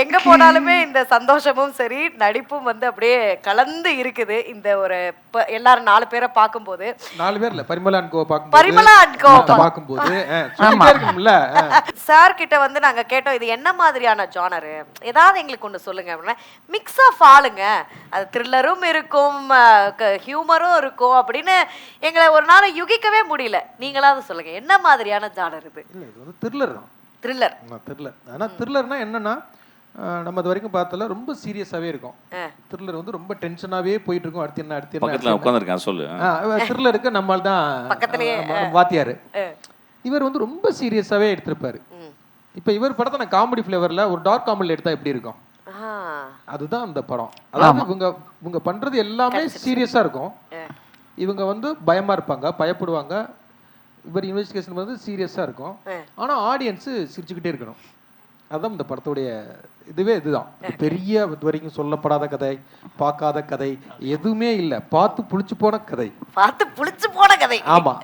எங்க போனாலுமே இந்த சந்தோஷமும் சரி நடிப்பும் வந்து அப்படியே கலந்து இருக்குது. இந்த ஒரு எல்லாரும் 4 பேரை பார்க்கும்போது 4 பேர் இல்ல Parimala and Co Parimala and Co பார்க்கும்போது சொல்லிட்டே இருக்கும்ல. சார் கிட்ட வந்து நாங்க கேட்டோம், இது என்ன மாதிரியான ஜானரு, ஏதாவது எங்களுக்கு ஒன்று சொல்லுங்க அப்படின்னா, மிக்ஸ் ஆஃப் ஆளுங்க, அது த்ரில்லரும் இருக்கும் ஹியூமரும் இருக்கும் அப்படின்னு எங்களை ஒரு நாள் யுகிக்கவே முடியல. நீங்களாவது சொல்லுங்க என்ன மாதிரியான ஜானர் இது? இல்ல இது வந்து த்ரில்லர் தான். த்ரில்லர். த்ரில்லர். ஆனா த்ரில்லர்னா என்னன்னா நம்ம இது வரைக்கும் பார்த்தல ரொம்ப சீரியஸாவே இருக்கும். த்ரில்லர் வந்து ரொம்ப டென்ஷனாவே போயிட்டு இருக்கும். அடுத்து என்ன அடுத்து என்ன பக்கத்துல உட்கார்ந்திருக்கேன் சொல்லு. த்ரில்லருக்கு நம்மால் தான் பக்கத்துலயே வாத்தியாரு. இவர் வந்து ரொம்ப சீரியஸாவே எடுத்திருப்பாரு. இப்போ இவர் படத்தை நான் காமெடி ஃப்ளேவர்ல ஒரு டார்க் காமெடி எடுத்தா எப்படி இருக்கும்? அதுதான் அந்த படம். அதாவது இவங்க பண்றது எல்லாமே சீரியஸா இருக்கும். இவங்க வந்து பயமா இருப்பாங்க, பயப்படுவாங்க. இவர் இன்வெஸ்டிகேஷன் வந்து சீரியஸா இருக்கும். ஆனா ஆடியன்ஸ் சிரிச்சுக்கிட்டே இருக்கணும். அதுதான் இந்த படத்துடைய இதுதான். பெரிய வரைக்கும் சொல்லப்படாத கதை, பார்க்காத கதை எதுவுமே இல்லை. பார்த்து புளிச்சு போன கதை. பார்த்து புளிச்சு போன கதை. ஆமா.